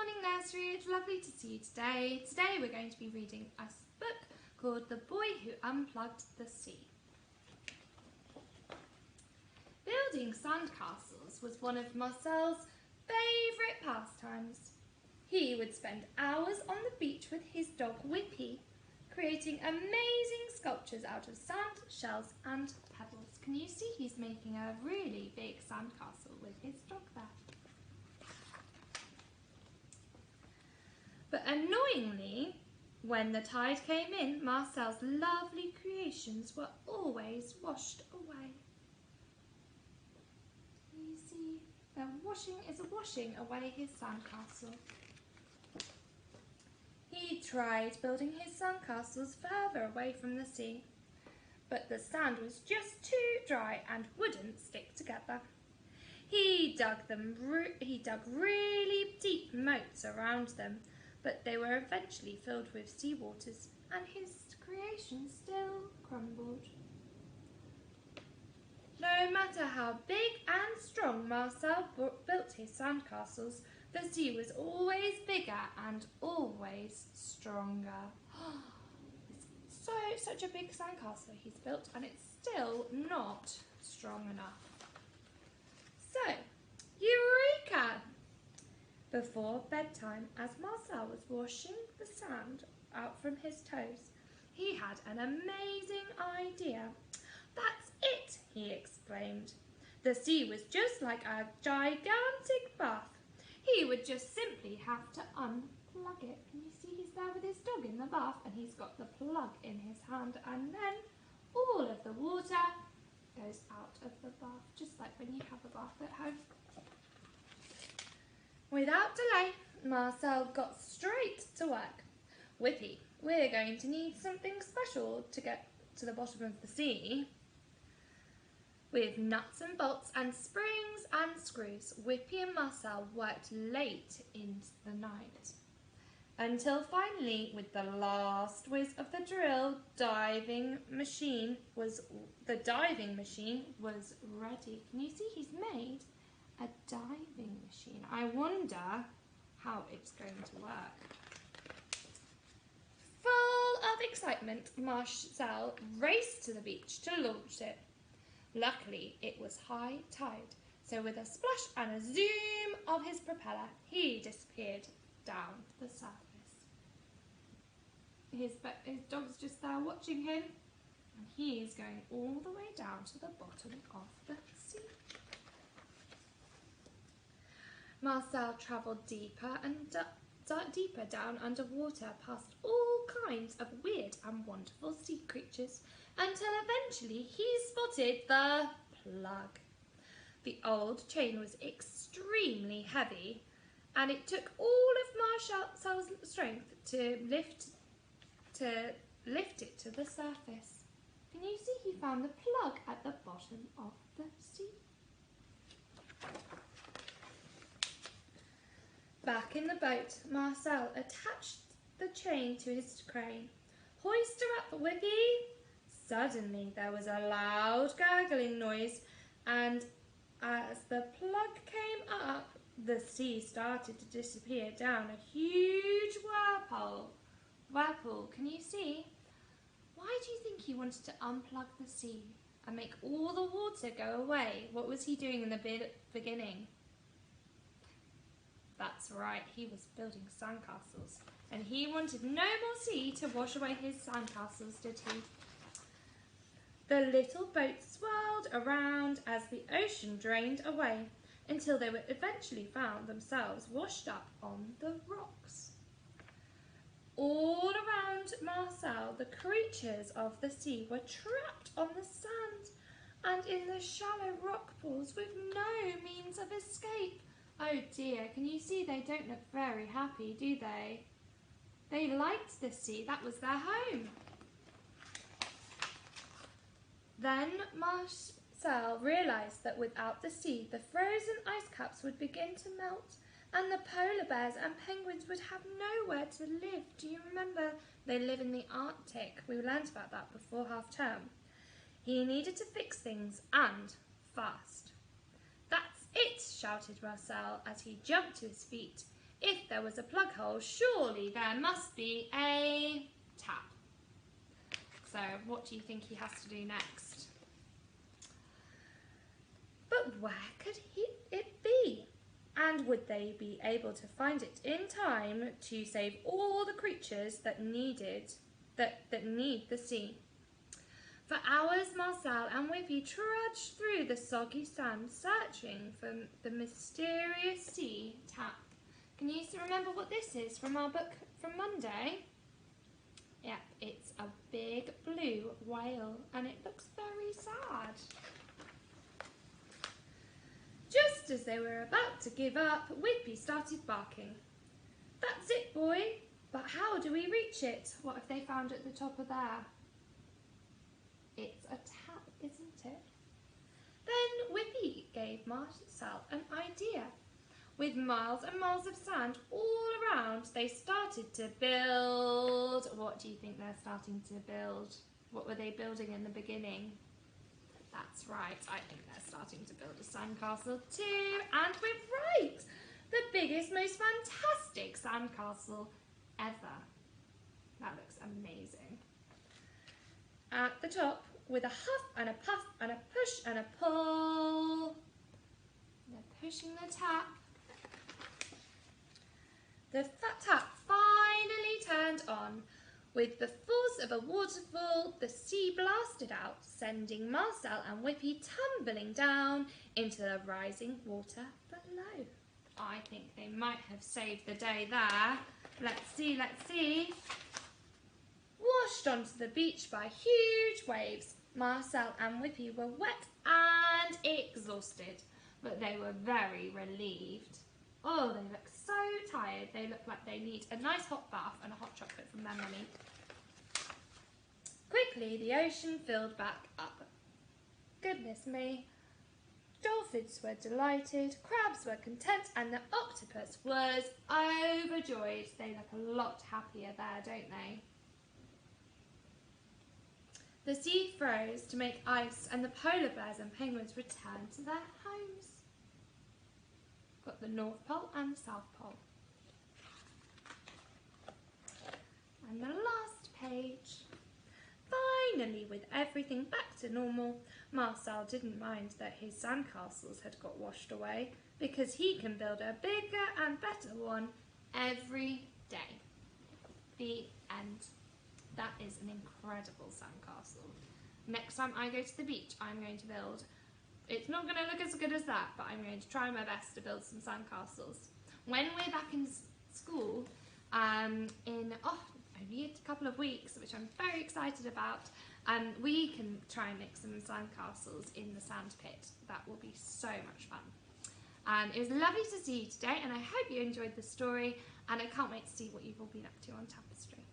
morning, nursery. It's lovely to see you today. Today we're going to be reading a book called The Boy Who Unplugged the Sea. Building sandcastles was one of Marcel's favourite pastimes. He would spend hours on the beach with his dog Whippy, creating amazing sculptures out of sand, shells and pebbles. Can you see he's making a really big sandcastle with his dog there? But annoyingly, when the tide came in, Marcel's lovely creations were always washed away. You see, they're washing away his sandcastle. He tried building his sandcastles further away from the sea, but the sand was just too dry and wouldn't stick together. He dug really deep moats around them, but they were eventually filled with sea waters, and his creation still crumbled. No matter how big and strong Marcel built his sandcastles, the sea was always bigger and always stronger. It's such a big sandcastle he's built, and it's still not strong enough. So, Eureka! Before bedtime, as Marcel was washing the sand out from his toes, he had an amazing idea. "That's it!" he exclaimed. The sea was just like a gigantic bath. He would just simply have to unplug it. Can you see he's there with his dog in the bath, and he's got the plug in his hand, and then all of the water goes out of the bath, just like when you have a bath at home. Without delay, Marcel got straight to work. Whippy, we're going to need something special to get to the bottom of the sea. With nuts and bolts and springs and screws, Whippy and Marcel worked late into the night, until finally, with the last whiz of the drill, the diving machine was ready. Can you see he's made a diving machine? I wonder how it's going to work. Full of excitement, Marcel raced to the beach to launch it. Luckily, it was high tide, so with a splash and a zoom of his propeller, he disappeared down the surface. His dog's just there watching him, and he's going all the way down to the bottom of the sea. Marcel travelled deeper and deeper down underwater, past all kinds of weird and wonderful sea creatures, until eventually he spotted the plug. The old chain was extremely heavy, and it took all of Marcel's strength to lift it to the surface. Can you see he found the plug at the bottom of the sea? Back in the boat, Marcel attached the chain to his crane. "Hoist her up, Whippy!" Suddenly there was a loud gurgling noise, and as the plug came up, the sea started to disappear down a huge whirlpool. Can you see? Why do you think he wanted to unplug the sea and make all the water go away? What was he doing in the beginning? That's right, he was building sandcastles, and he wanted no more sea to wash away his sandcastles, did he? The little boat swirled around as the ocean drained away, until they eventually found themselves washed up on the rocks. All around Marcel, the creatures of the sea were trapped on the sand and in the shallow rock pools with no means of escape. Oh dear, can you see they don't look very happy, do they? They liked the sea, that was their home. Then Marcel realised that without the sea, the frozen ice caps would begin to melt, and the polar bears and penguins would have nowhere to live. Do you remember they live in the Arctic? We learned about that before half term. He needed to fix things, and fast. "That's it!" shouted Marcel as he jumped to his feet. if there was a plug hole, surely there must be a tap. So what do you think he has to do next? But where could it be? And would they be able to find it in time to save all the creatures that need the sea? For hours, Marcel and Whippy trudged through the soggy sand, searching for the mysterious sea tap. Can you remember what this is from our book from Monday? Yep, it's a big blue whale, and it looks very sad. Just as they were about to give up, Whippy started barking. That's it, boy, but how do we reach it? What have they found at the top of there? It's a tap, isn't it? Then Whippy gave Marcel an idea. With miles and miles of sand all around, they started to build. What do you think they're starting to build? What were they building in the beginning? That's right, I think they're starting to build a sandcastle too. And we're right! The biggest, most fantastic sandcastle ever. That looks amazing. At the top, with a huff and a puff and a push and a pull, they're pushing the tap. The tap finally turned on. With the force of a waterfall, the sea blasted out, sending Marcel and Whippy tumbling down into the rising water below. I think they might have saved the day there. Let's see, let's see. Washed onto the beach by huge waves, Marcel and Whippy were wet and exhausted, but they were very relieved. Oh, they look so tired. They look like they need a nice hot bath and a hot chocolate from their mummy. Quickly, the ocean filled back up. Goodness me. Dolphins were delighted, crabs were content, and the octopus was overjoyed. They look a lot happier there, don't they? The sea froze to make ice, and the polar bears and penguins returned to their homes. Got the North Pole and the South Pole. And the last page. Finally, with everything back to normal, Marcel didn't mind that his sandcastles had got washed away, because he can build a bigger and better one every day. The end. That is an incredible sandcastle. Next time I go to the beach, I'm going to build. It's not going to look as good as that, but I'm going to try my best to build some sandcastles. When we're back in school, in only a couple of weeks, which I'm very excited about, we can try and make some sandcastles in the sand pit. That will be so much fun. It was lovely to see you today, and I hope you enjoyed the story, and I can't wait to see what you've all been up to on Tapestry.